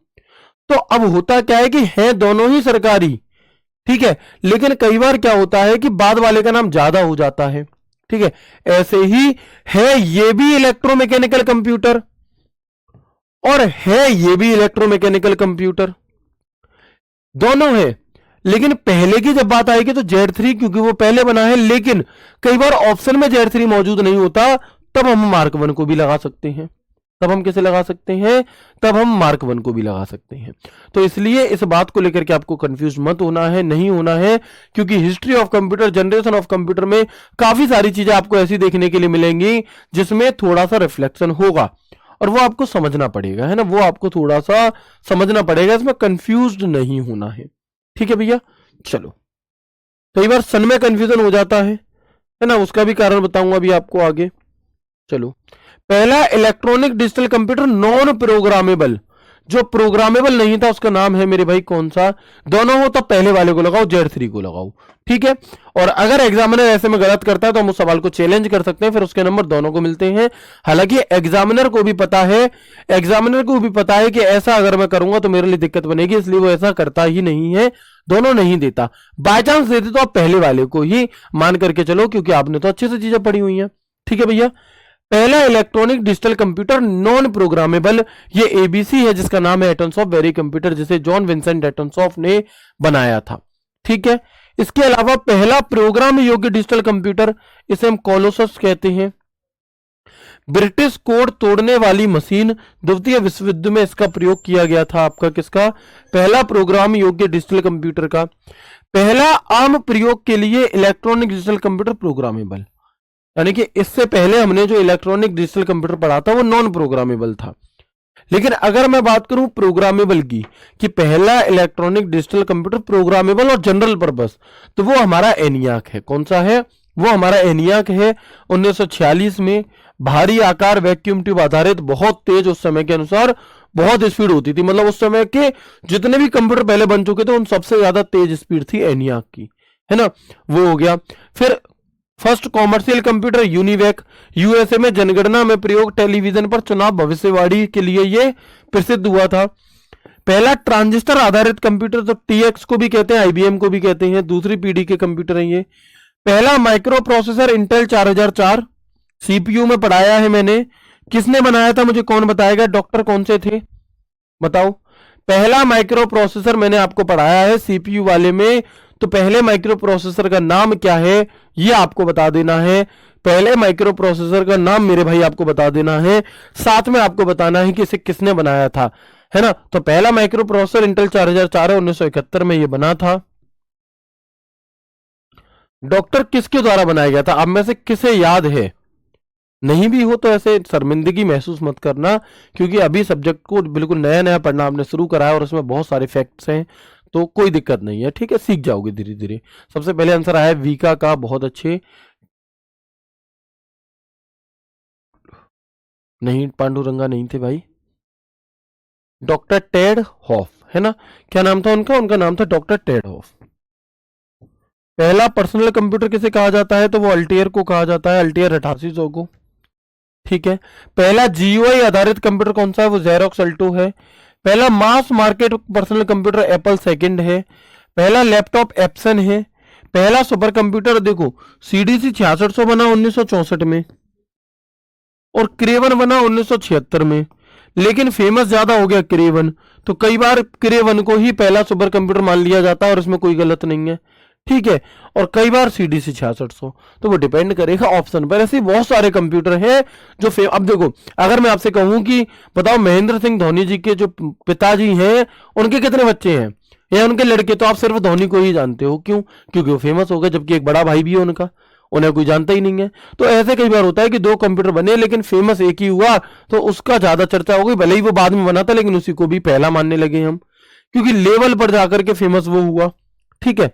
तो अब होता क्या है कि हैं दोनों ही सरकारी, ठीक है, लेकिन कई बार क्या होता है कि बाद वाले का नाम ज्यादा हो जाता है, ठीक है। ऐसे ही है ये भी इलेक्ट्रोमैकेनिकल कंप्यूटर और है ये भी इलेक्ट्रोमैकेनिकल कंप्यूटर, दोनों है। लेकिन पहले की जब बात आएगी तो Z3 क्योंकि वो पहले बना है, लेकिन कई बार ऑप्शन में Z3 मौजूद नहीं होता, तब हम मार्क 1 को भी लगा सकते हैं, तब हम कैसे लगा सकते हैं, तब हम मार्क 1 को भी लगा सकते हैं। तो इसलिए इस बात को लेकर के आपको कंफ्यूज मत होना है, नहीं होना है, क्योंकि history of computer, generation of computer में काफी सारी चीजें आपको ऐसी देखने के लिए मिलेंगी जिसमें थोड़ा सा रिफ्लेक्शन होगा, और वो आपको समझना पड़ेगा, है ना, वो आपको थोड़ा सा समझना पड़ेगा, इसमें कंफ्यूज नहीं होना है, ठीक है भैया। चलो, कई बार सन में कंफ्यूजन हो जाता है ना, उसका भी कारण बताऊंगा अभी आपको आगे। चलो, पहला electronic digital computer non programmable, जो प्रोग्रामेबल नहीं था उसका नाम है मेरे भाई कौन सा, दोनों हो तो पहले वाले को लगाओ, Z3 को लगाओ, ठीक है। और अगर एग्जामिनर ऐसे में गलत करता है तो हम उस सवाल को चैलेंज कर सकते हैं, फिर उसके नंबर दोनों को मिलते हैं। हालांकि एग्जामिनर को भी पता है, कि ऐसा अगर मैं करूंगा तो मेरे लिए दिक्कत बनेगी, इसलिए वो ऐसा करता ही नहीं है, दोनों नहीं देता। बाय चांस देते तो आप पहले वाले को ही मान करके चलो, क्योंकि आपने तो अच्छे से चीजें पढ़ी हुई हैं, ठीक है भैया। पहला electronic digital computer non programmable, ये एबीसी है जिसका नाम है एटम्सॉफ्ट वेरी कंप्यूटर, जिसे जॉन विंसेंट एटम्सॉफ्ट ने बनाया था, ठीक है। इसके अलावा पहला प्रोग्राम योग्य डिजिटल कंप्यूटर, इसे हम कोलोसस कहते हैं। ब्रिटिश कोड तोड़ने वाली मशीन, द्वितीय विश्व युद्ध में इसका प्रयोग किया गया था, आपका किसका, पहला प्रोग्राम योग्य डिजिटल कंप्यूटर का। पहला आम प्रयोग के लिए इलेक्ट्रॉनिक डिजिटल कंप्यूटर प्रोग्रामेबल, यानी कि इससे पहले हमने जो इलेक्ट्रॉनिक डिजिटल कंप्यूटर पढ़ा था वो नॉन प्रोग्रामेबल था। लेकिन अगर मैं बात करूं प्रोग्रामेबल की, कि पहला इलेक्ट्रॉनिक डिजिटल कंप्यूटर प्रोग्रामेबल और जनरल पर्पस, तो वो हमारा एनियाक है। कौन सा है? वो हमारा एनियाक है। 1946 में भारी आकार वैक्यूम ट्यूब आधारित, बहुत तेज, उस समय के अनुसार बहुत स्पीड होती थी, मतलब उस समय के जितने भी कंप्यूटर पहले बन चुके थे उन सबसे ज्यादा तेज स्पीड थी एनियाक की, है ना, वो हो गया। फिर first commercial computer UNIVAC, USA में जनगणना में प्रयोग, टेलीविजन पर चुनाव भविष्यवाणी के लिए ये प्रसिद्ध हुआ था। पहला ट्रांजिस्टर आधारित कंप्यूटर, तो टीएक्स को भी कहते हैं, आईबीएम को भी कहते हैं, दूसरी पीढ़ी के कंप्यूटर हैं ये। पहला माइक्रो प्रोसेसर इंटेल 4004, सीपीयू में पढ़ाया है मैंने। किसने बनाया था मुझे कौन बताएगा? डॉक्टर कौन से थे बताओ। पहला माइक्रो प्रोसेसर मैंने आपको पढ़ाया है सीपीयू वाले में, तो पहले माइक्रो प्रोसेसर का नाम क्या है ये आपको बता देना है। पहले माइक्रो प्रोसेसर का नाम मेरे भाई आपको बता देना है, साथ में आपको बताना है कि इसे किसने बनाया था, है ना। तो पहला माइक्रो प्रोसेसर इंटेल 4004 है, 1971 में ये बना था। डॉक्टर किसके द्वारा बनाया गया था? आप में से किसे याद है? नहीं भी हो तो ऐसे शर्मिंदगी महसूस मत करना, क्योंकि अभी सब्जेक्ट को बिल्कुल नया नया पढ़ना आपने शुरू करा है और उसमें बहुत सारे फैक्ट्स हैं, तो कोई दिक्कत नहीं है, ठीक है, सीख जाओगे धीरे धीरे। सबसे पहले आंसर आया वीका का, बहुत अच्छे। नहीं, पांडुरंगा नहीं थे भाई, डॉक्टर टेड हॉफ, है ना। क्या नाम था उनका? उनका नाम था डॉक्टर टेड हॉफ। पहला पर्सनल कंप्यूटर किसे कहा जाता है? तो वो अल्टेयर को कहा जाता है, अल्टेयर 8800 को। ठीक है। पहला जीयूआई आधारित कंप्यूटर कौन सा है? वो जेरोक्स अल्टो है। पहला mass market personal computer Apple second है। पहला लैपटॉप एप्सन है। पहला सुपर कंप्यूटर देखो सीडीसी 6600 बना 1964 में, और क्रेवन बना 1976 में। लेकिन फेमस ज्यादा हो गया क्रेवन, तो कई बार क्रेवन को ही पहला सुपर कंप्यूटर मान लिया जाता है और इसमें कोई गलत नहीं है। ठीक है। और कई बार सीडीसी 6600, तो वो डिपेंड करेगा ऑप्शन पर। ऐसे बहुत सारे कंप्यूटर हैं जो अब देखो, अगर मैं आपसे कहूं कि बताओ महेंद्र सिंह धोनी जी के जो पिताजी हैं उनके कितने बच्चे हैं या उनके लड़के, तो आप सिर्फ धोनी को ही जानते हो। क्यों? क्योंकि वो फेमस हो गए, जबकि एक बड़ा भाई भी है उनका, उन्हें कोई जानता ही नहीं है। तो ऐसे कई बार होता है कि दो कंप्यूटर बने लेकिन फेमस एक ही हुआ, तो उसका ज्यादा चर्चा हो गई, भले ही वो बाद में बना था लेकिन उसी को भी पहला मानने लगे हम, क्योंकि लेवल पर जाकर के फेमस वो हुआ। ठीक है।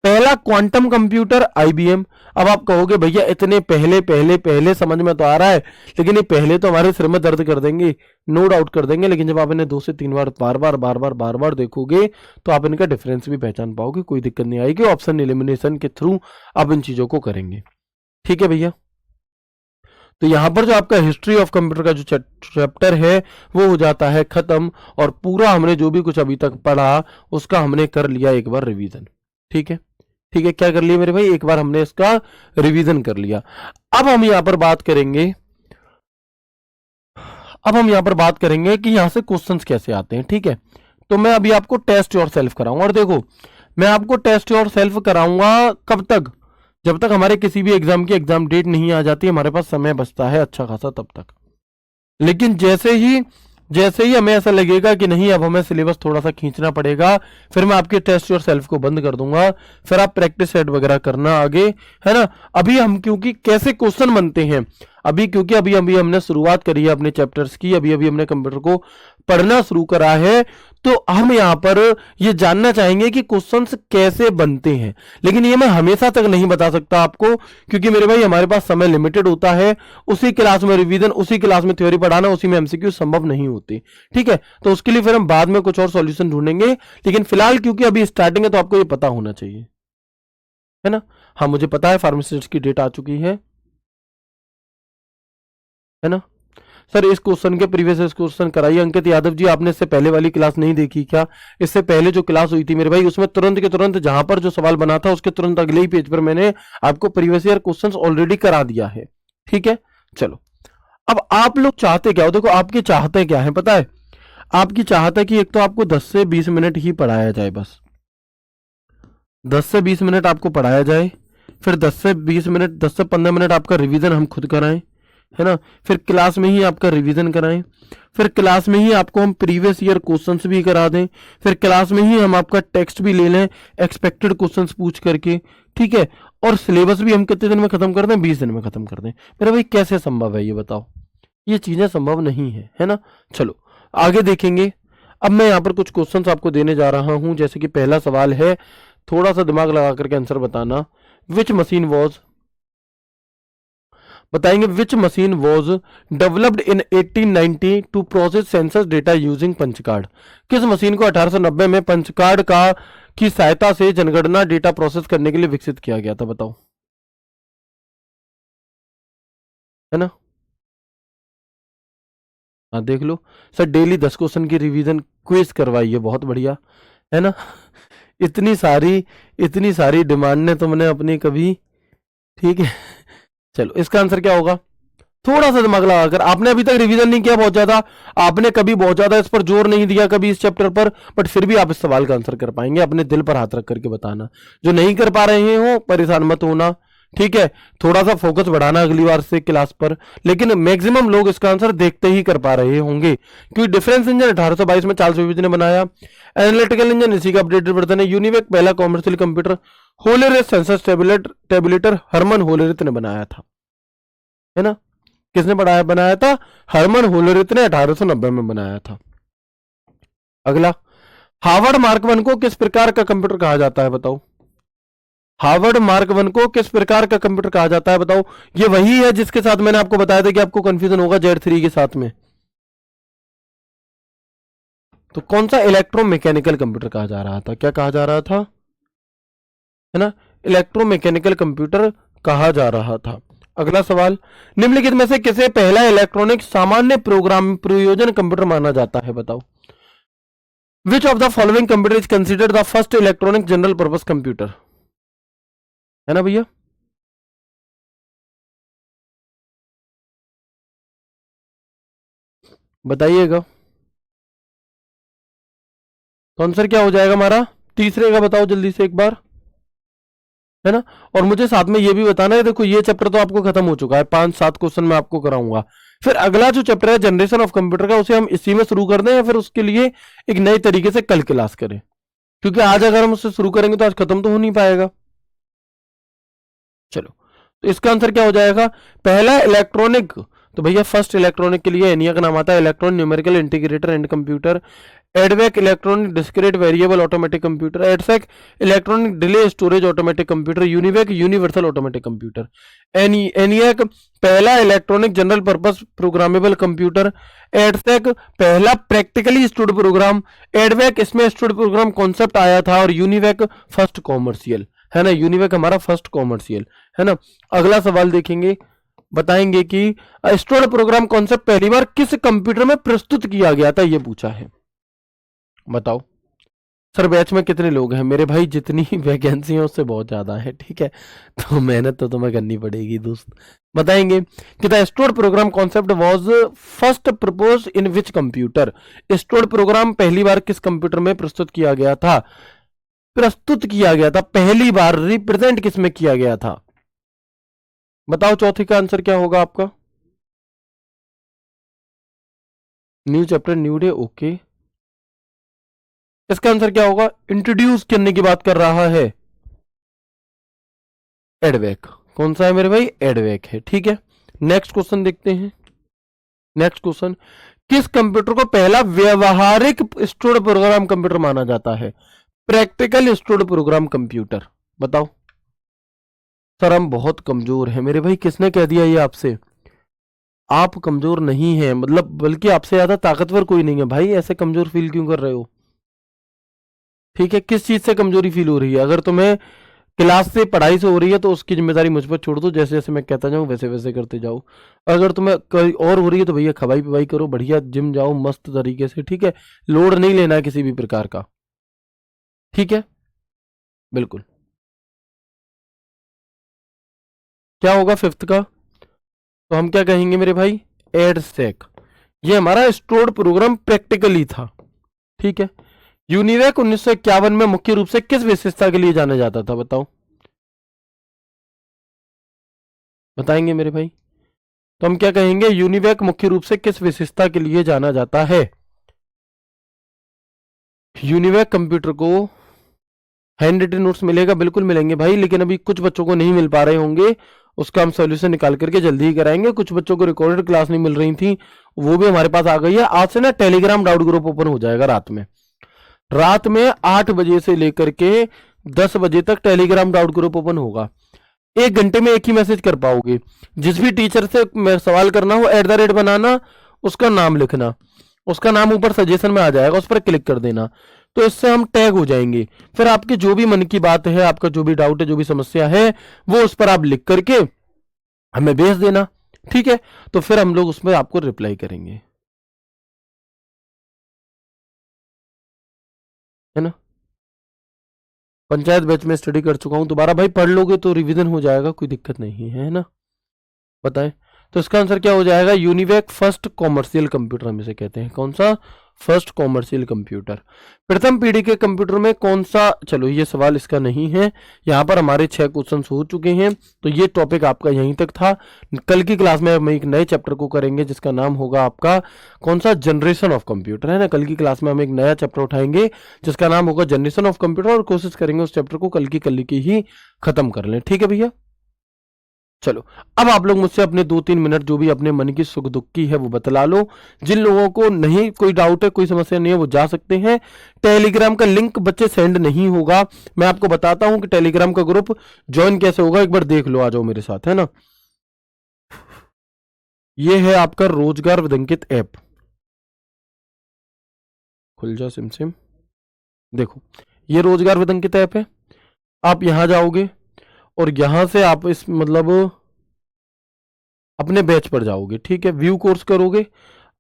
पहला क्वांटम कंप्यूटर आईबीएम। अब आप कहोगे भैया इतने पहले पहले पहले समझ में तो आ रहा है, लेकिन ये पहले तो हमारे सिर में दर्द कर देंगे, नो डाउट कर देंगे, लेकिन जब आप इन्हें 2 से 3 बार बार बार देखोगे तो आप इनका डिफरेंस भी पहचान पाओगे, कोई दिक्कत नहीं आएगी। ऑप्शन एलिमिनेशन के थ्रू आप इन चीजों को करेंगे। ठीक है भैया। तो यहां पर जो आपका हिस्ट्री ऑफ कंप्यूटर का जो चैप्टर है वो हो जाता है खत्म, और पूरा हमने जो भी कुछ अभी तक पढ़ा उसका हमने कर लिया एक बार रिवीजन। ठीक है। ठीक है, क्या कर लिया मेरे भाई? एक बार हमने इसका रिवीजन कर लिया। अब हम यहां पर बात करेंगे कि यहां से क्वेश्चंस कैसे आते हैं। ठीक है। तो मैं अभी आपको टेस्ट योर सेल्फ कराऊंगा, और देखो मैं आपको टेस्ट योर सेल्फ कराऊंगा कब तक? जब तक हमारे किसी भी एग्जाम की एग्जाम डेट नहीं आ जाती, हमारे पास समय बचता है अच्छा खासा तब तक। लेकिन जैसे ही हमें ऐसा लगेगा कि नहीं अब हमें सिलेबस थोड़ा सा खींचना पड़ेगा, फिर मैं आपके टेस्ट और सेल्फ को बंद कर दूंगा, फिर आप प्रैक्टिस सेट वगैरह करना आगे, है ना। अभी हम क्योंकि कैसे क्वेश्चन बनते हैं, क्योंकि अभी अभी हमने शुरुआत करी है अपने चैप्टर्स की, अभी अभी हमने कंप्यूटर को पढ़ना शुरू करा है, तो हम यहाँ पर ये जानना चाहेंगे कि क्वेश्चंस कैसे बनते हैं। लेकिन ये मैं हमेशा तक नहीं बता सकता आपको, क्योंकि मेरे भाई हमारे पास समय लिमिटेड होता है, उसी क्लास में रिवीजन, उसी क्लास में थ्योरी पढ़ाना, उसी में एमसीक्यू संभव नहीं होती। ठीक है। तो उसके लिए फिर हम बाद में कुछ और सॉल्यूशन ढूंढेंगे, लेकिन फिलहाल क्योंकि अभी स्टार्टिंग है तो आपको ये पता होना चाहिए, है ना। हाँ मुझे पता है फार्मासिस्ट की डेट आ चुकी है ना। सर इस क्वेश्चन के प्रीवियस क्वेश्चन कराइए। अंकित यादव जी, आपने इससे पहले वाली क्लास नहीं देखी क्या? इससे पहले जो क्लास हुई थी मेरे भाई, उसमें तुरंत के तुरंत जहां पर जो सवाल बना था उसके तुरंत अगले ही पेज पर मैंने आपको प्रीवियस ईयर क्वेश्चंस ऑलरेडी करा दिया है। ठीक है। चलो, अब आप लोग चाहते क्या हो? देखो आपकी चाहते क्या है पता है? आपकी चाहत है कि एक तो आपको 10 से 20 मिनट ही पढ़ाया जाए, बस 10 से 20 मिनट आपको पढ़ाया जाए, फिर 10 से 20 मिनट 10 से 15 मिनट आपका रिवीजन हम खुद कराएं, है ना। फिर क्लास में ही आपका रिवीजन कराएं, फिर क्लास में ही आपको हम प्रीवियस ईयर क्वेश्चंस भी करा दें, फिर क्लास में ही हम आपका टेक्स्ट भी ले लें एक्सपेक्टेड क्वेश्चंस पूछ करके। ठीक है। और सिलेबस भी हम कितने दिन में खत्म कर दें? 20 दिन में खत्म कर दें। मेरा भाई कैसे संभव है ये बताओ? ये चीजें संभव नहीं है ना। चलो आगे देखेंगे। अब मैं यहाँ पर कुछ क्वेश्चंस आपको देने जा रहा हूं, जैसे कि पहला सवाल है, थोड़ा सा दिमाग लगा करके आंसर बताना। विच मशीन वॉज, बताएंगे, which machine was developed in 1890 to process census data using punch card. किस मशीन को 1890 में पंच कार्ड का की सहायता से जनगणना डेटा प्रोसेस करने के लिए विकसित किया गया था? बताओ, है ना। हाँ देख लो सर, डेली 10 क्वेश्चन की रिवीजन क्विज करवाइए, बहुत बढ़िया, है ना। इतनी सारी डिमांड ने तुमने अपनी कभी। ठीक है। चलो इसका आंसर क्या होगा? थोड़ा सा दिमाग लगाकर, आपने अभी तक रिवीजन नहीं किया बहुत ज्यादा, आपने कभी बहुत ज्यादा इस पर जोर नहीं दिया कभी इस चैप्टर पर, बट फिर भी आप इस सवाल का आंसर कर पाएंगे। अपने दिल पर हाथ रख करके बताना। जो नहीं कर पा रहे हो परेशान मत होना, ठीक है। थोड़ा सा फोकस बढ़ाना अगली बार से क्लास पर, लेकिन मैक्सिमम लोग इसका आंसर देखते ही कर पा रहे होंगे, क्योंकि डिफरेंस इंजन 1822 में चार्ल्स बेबेज ने बनाया। एनालिटिकल इंजन इसी का अपडेटेड वर्जन है। यूनिवेक पहला commercial computer Hollerith census tabulator Herman Hollerith ने बनाया था, है ना। किसने बनाया था? हरमन होलेरिस ने 1890 में बनाया था। अगला, हार्वर्ड मार्क 1 को किस प्रकार का कंप्यूटर कहा जाता है? बताओ, हार्वर्ड मार्क वन को किस प्रकार का कंप्यूटर कहा जाता है बताओ। ये वही है जिसके साथ मैंने आपको बताया था कि आपको कंफ्यूजन होगा Z3 के साथ में। तो कौन सा इलेक्ट्रोमैकेनिकल कंप्यूटर कहा जा रहा था, क्या कहा जा रहा था, है ना, इलेक्ट्रोमैकेनिकल कंप्यूटर कहा जा रहा था। अगला सवाल, निम्नलिखित में से किसे पहला इलेक्ट्रॉनिक सामान्य प्रोग्राम प्रयोजन कंप्यूटर माना जाता है बताओ। Which of the following computer is considered the first electronic general purpose computer, है ना भैया। बताइएगा। तो आंसर क्या हो जाएगा हमारा, तीसरे का बताओ जल्दी से एक बार, है ना। और मुझे साथ में ये भी बताना है, देखो ये चैप्टर तो आपको खत्म हो चुका है, 5-7 क्वेश्चन मैं आपको कराऊंगा। फिर अगला जो चैप्टर है जनरेशन ऑफ कंप्यूटर का, उसे हम इसी में शुरू कर दें या फिर उसके लिए एक नए तरीके से कल क्लास करें, क्योंकि आज अगर हम उससे शुरू करेंगे तो आज खत्म तो हो नहीं पाएगा। चलो, तो इसका आंसर क्या हो जाएगा, पहला इलेक्ट्रॉनिक, तो भैया फर्स्ट इलेक्ट्रॉनिक के लिए एनिया का नाम आता है, electronic numerical integrator and computer. EDVAC electronic discrete variable automatic computer. EDSAC electronic delay storage automatic computer. UNIVAC universal automatic computer. ENIAC पहला electronic general purpose programmable computer. EDSAC पहला practically stored program. EDVAC इसमें stored programme concept आया था, और UNIVAC first commercial, है ना, UNIVAC हमारा first commercial, है ना। अगला सवाल देखेंगे, बताएंगे कि स्टोर्ड प्रोग्राम कॉन्सेप्ट पहली बार किस कंप्यूटर में प्रस्तुत किया गया था, यह पूछा है, बताओ। सर बैच में कितने लोग हैं मेरे भाई, जितनी वैकेंसी है उससे बहुत ज्यादा है, ठीक है, तो मेहनत तो तुम्हें करनी पड़ेगी दोस्त। बताएंगे कि the stored program concept was first propose in which computer. Stored program पहली बार किस कंप्यूटर में प्रस्तुत किया गया था, प्रस्तुत किया गया था पहली बार, रिप्रेजेंट किस में किया गया था, बताओ। चौथे का आंसर क्या होगा आपका, new chapter new day, okay. इसका आंसर क्या होगा, इंट्रोड्यूस करने की बात कर रहा है, एडवेक। कौन सा है मेरे भाई, एडवेक है, ठीक है। नेक्स्ट क्वेश्चन देखते हैं। नेक्स्ट क्वेश्चन, किस कंप्यूटर को पहला व्यवहारिक स्टोर्ड प्रोग्राम कंप्यूटर माना जाता है, प्रैक्टिकल स्टोर्ड प्रोग्राम कंप्यूटर, बताओ। सर हम बहुत कमजोर हैं मेरे भाई, किसने कह दिया ये आपसे, आप कमजोर नहीं हैं, मतलब बल्कि आपसे ज्यादा ताकतवर कोई नहीं है भाई, ऐसे कमजोर फील क्यों कर रहे हो, ठीक है। किस चीज से कमजोरी फील हो रही है, अगर तुम्हें क्लास से पढ़ाई से हो रही है तो उसकी जिम्मेदारी मुझ पर छोड़ दो, जैसे जैसे मैं कहता जाऊं वैसे वैसे करते जाओ। और अगर तुम्हें कोई और हो रही है तो भैया खवाई पिवाई करो, बढ़िया जिम जाओ मस्त तरीके से, ठीक है, लोड नहीं लेना है किसी भी प्रकार का, ठीक है, बिल्कुल। क्या होगा फिफ्थ का, तो हम क्या कहेंगे मेरे भाई, एडसेक, ये हमारा स्टोर्ड प्रोग्राम प्रैक्टिकली था, ठीक है। यूनिवेक 1951 में मुख्य रूप से किस विशेषता के लिए जाना जाता था, बताओ, बताएंगे मेरे भाई। तो हम क्या कहेंगे, यूनिवेक मुख्य रूप से किस विशेषता के लिए जाना जाता है। यूनिवेक कंप्यूटर को हैंड रिटन नोट्स मिलेगा, बिल्कुल मिलेंगे भाई, लेकिन अभी कुछ बच्चों को नहीं मिल पा रहे होंगे, उसका हम सॉल्यूशन निकाल करके जल्दी ही कराएंगे। कुछ बच्चों को रिकॉर्डेड क्लास नहीं मिल रही थी, वो भी हमारे पास आ गई है। आज से ना टेलीग्राम डाउट ग्रुप ओपन हो जाएगा रात में 8 बजे से लेकर के 10 बजे तक टेलीग्राम डाउट ग्रुप ओपन होगा। 1 घंटे में एक ही मैसेज कर पाओगे, जिस भी टीचर से सवाल करना हो @ बनाना, उसका नाम लिखना, उसका नाम ऊपर सजेशन में आ जाएगा, उस पर क्लिक कर देना, तो इससे हम टैग हो जाएंगे। फिर आपके जो भी मन की बात है, आपका जो भी डाउट है, जो भी समस्या है, वो उस पर आप लिख करके हमें भेज देना, ठीक है। तो फिर हम लोग उसमें आपको रिप्लाई करेंगे, है ना। पंचायत बैच में स्टडी कर चुका हूं, दोबारा भाई पढ़ लोगे तो रिवीजन हो जाएगा, कोई दिक्कत नहीं है ना। बताएं, तो इसका आंसर क्या हो जाएगा, यूनिवेक फर्स्ट कॉमर्शियल कंप्यूटर हम इसे कहते हैं, कौन सा, फर्स्ट कॉमर्शियल कंप्यूटर। प्रथम पीढ़ी के कंप्यूटर में कौन सा, चलो ये सवाल इसका नहीं है, यहाँ पर हमारे 6 क्वेश्चन हो चुके हैं, तो ये टॉपिक आपका यहीं तक था। कल की क्लास में हम एक नए चैप्टर को करेंगे जिसका नाम होगा आपका कौन सा, जनरेशन ऑफ कंप्यूटर, है ना। कल की क्लास में हम एक नया चैप्टर उठाएंगे जिसका नाम होगा जनरेशन ऑफ कंप्यूटर, और कोशिश करेंगे उस चैप्टर को कल की ही खत्म कर लें, ठीक है भैया। चलो, अब आप लोग मुझसे अपने 2-3 मिनट जो भी अपने मन की सुख दुख की है वो बतला लो। जिन लोगों को नहीं कोई डाउट है, कोई समस्या नहीं है, वो जा सकते हैं। टेलीग्राम का लिंक बच्चे सेंड नहीं होगा। मैं आपको बताता हूं कि टेलीग्राम का ग्रुप ज्वाइन कैसे होगा, एक बार देख लो, आ जाओ मेरे साथ, है ना। ये है आपका रोजगार विदंकित ऐप। खुल जा सिम सिम। देखो, ये रोजगार विदंकित ऐप है। आप यहां जाओगे और यहां से आप इस मतलब अपने बैच पर जाओगे, ठीक है। व्यू कोर्स करोगे।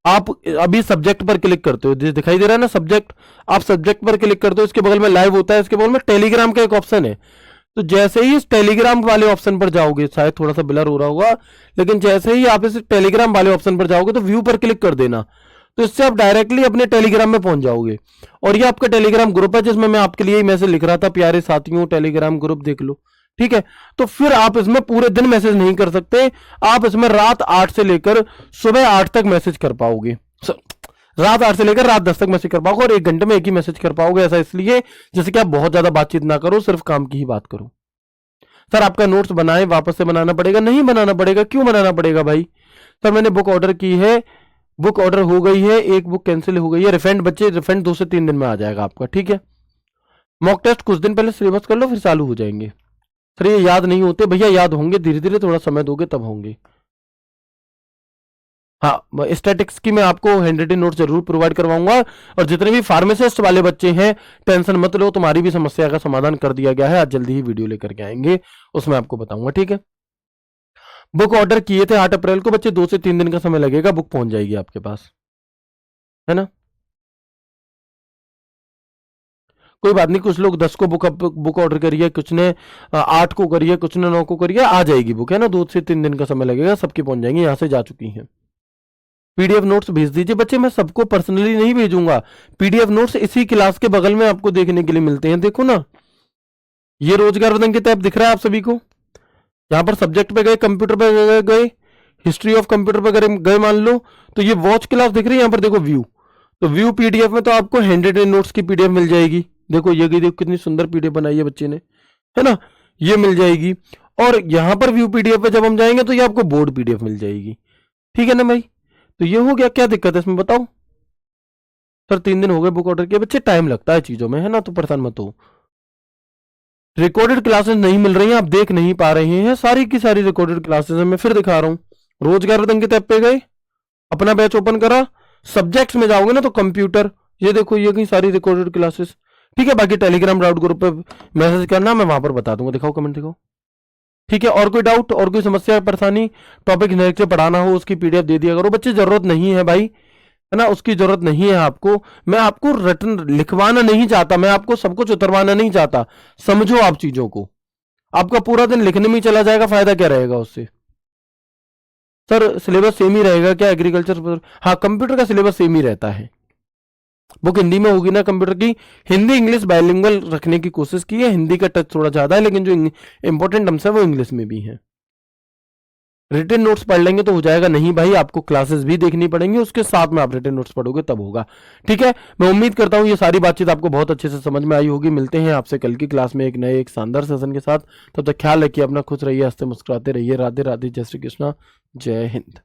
आप अभी सब्जेक्ट पर क्लिक करते हो, दिखाई दे रहा है ना सब्जेक्ट। आप सब्जेक्ट पर क्लिक करते हो, इसके बगल में लाइव होता है, इसके बगल में टेलीग्राम का एक ऑप्शन है। तो जैसे ही इस टेलीग्राम वाले ऑप्शन पर जाओगे, शायद थोड़ा सा ब्लर हो रहा होगा, लेकिन जैसे ही आप इस टेलीग्राम वाले ऑप्शन पर जाओगे तो व्यू पर क्लिक कर देना। तो इससे आप डायरेक्टली अपने टेलीग्राम में पहुंच जाओगे। और ये आपका टेलीग्राम ग्रुप है जिसमें मैं आपके लिए मैसेज लिख रहा था, प्यारे साथियों टेलीग्राम ग्रुप देख लो, ठीक है। तो फिर आप इसमें पूरे दिन मैसेज नहीं कर सकते। आप इसमें रात 8 से लेकर सुबह 8 तक मैसेज कर पाओगे। रात 8 से लेकर रात 10 तक मैसेज कर पाओगे और 1 घंटे में एक ही मैसेज कर पाओगे। ऐसा इसलिए जैसे कि आप बहुत ज्यादा बातचीत ना करो, सिर्फ काम की ही बात करो। सर आपका नोट्स बनाए, वापस से बनाना पड़ेगा? नहीं बनाना पड़ेगा। क्यों बनाना पड़ेगा भाई? सर मैंने बुक ऑर्डर की है, बुक ऑर्डर हो गई है, एक बुक कैंसिल हो गई है। रिफंड बच्चे, रिफंड 2 से 3 दिन में आ जाएगा आपका, ठीक है। मॉक टेस्ट कुछ दिन पहले सिलेबस कर लो, फिर चालू हो जाएंगे। सर ये याद नहीं होते भैया, याद होंगे धीरे धीरे, थोड़ा समय दोगे तब होंगे। हाँ, स्टैटिक्स की मैं आपको हैंड रिटन नोट जरूर प्रोवाइड करवाऊंगा। और जितने भी फार्मासिस्ट वाले बच्चे हैं, टेंशन मत लो, तुम्हारी भी समस्या का समाधान कर दिया गया है। आज जल्दी ही वीडियो लेकर के आएंगे, उसमें आपको बताऊंगा, ठीक है। बुक ऑर्डर किए थे 8 अप्रैल को बच्चे, 2 से 3 दिन का समय लगेगा, बुक पहुंच जाएगी आपके पास, है ना। कोई बात नहीं, कुछ लोग 10 को बुक ऑर्डर करिए, कुछ ने 8 को करिए, कुछ ने 9 को करिए, आ जाएगी बुक, है ना। 2 से 3 दिन का समय लगेगा, सबकी पहुंच जाएंगी, यहां से जा चुकी हैं। पीडीएफ नोट्स भेज दीजिए बच्चे, मैं सबको पर्सनली नहीं भेजूंगा। पीडीएफ नोट्स इसी क्लास के बगल में आपको देखने के लिए मिलते हैं, देखो ना। ये रोजगार विदंकित किताब दिख रहा है आप सभी को। यहां पर सब्जेक्ट पे गए, कंप्यूटर पे गए, हिस्ट्री ऑफ कंप्यूटर पे गए मान लो, तो ये वॉच क्लास दिख रही है। यहां पर देखो व्यू, तो व्यू पीडीएफ में तो आपको हैंड रिटन नोट्स की पीडीएफ मिल जाएगी। देखो ये देखो कितनी सुंदर पीडीएफ बनाई है बच्चे ने, है ना, ये मिल जाएगी। और यहां पर व्यू पीडीएफ पे जब हम जाएंगे तो ये आपको बोर्ड पीडीएफ मिल जाएगी, ठीक है ना भाई। तो ये हो गया, क्या दिक्कत है इसमें बताओ। सर 3 दिन हो गए बुक ऑर्डर किए बच्चे, टाइम लगता है चीजों में, है ना, तो परेशान मत हो। रिकॉर्डेड क्लासेस नहीं मिल रही हैं, आप देख नहीं पा रहे हैं, सारी की सारी रिकॉर्डेड क्लासेस मैं फिर दिखा रहा हूं। रोजगार विदंकित ऐप पे गए, अपना बैच ओपन करा, सब्जेक्ट्स में जाओगे ना तो कंप्यूटर, ये देखो ये कहीं सारी रिकॉर्डेड क्लासेस, ठीक है। बाकी टेलीग्राम डाउट ग्रुप पे मैसेज करना, मैं वहां पर बता दूंगा, दिखाओ कमेंट दिखाओ, ठीक है। और कोई डाउट, और कोई समस्या परेशानी, टॉपिक नेक्स्ट से पढ़ाना हो उसकी पीडीएफ दे दिया करो बच्चे, जरूरत नहीं है भाई, है ना, उसकी जरूरत नहीं है आपको। मैं आपको रटन लिखवाना नहीं चाहता, मैं आपको सब कुछ उतरवाना नहीं चाहता। समझो आप चीजों को, आपका पूरा दिन लिखने में ही चला जाएगा, फायदा क्या रहेगा उससे। सर सिलेबस सेम ही रहेगा क्या एग्रीकल्चर पर? हाँ, कंप्यूटर का सिलेबस सेम ही रहता है। बुक हिंदी में होगी ना कंप्यूटर की, हिंदी इंग्लिश बाइलिंगुअल रखने की कोशिश की है। हिंदी का टच थोड़ा ज्यादा है, लेकिन जो इंपॉर्टेंट टर्म्स है वो इंग्लिश में भी है। रिटन नोट्स पढ़ लेंगे तो हो जाएगा? नहीं भाई, आपको क्लासेस भी देखनी पड़ेंगी, उसके साथ में आप रिटन नोट्स पढ़ोगे तब होगा, ठीक है। मैं उम्मीद करता हूं ये सारी बातचीत आपको बहुत अच्छे से समझ में आई होगी। मिलते हैं आपसे कल की क्लास में एक नए एक शानदार सेशन के साथ। तब तक ख्याल रखिए अपना, खुश रहिए, हंसते मुस्कुराते रहिए। राधे राधे, जय श्री कृष्णा, जय हिंद।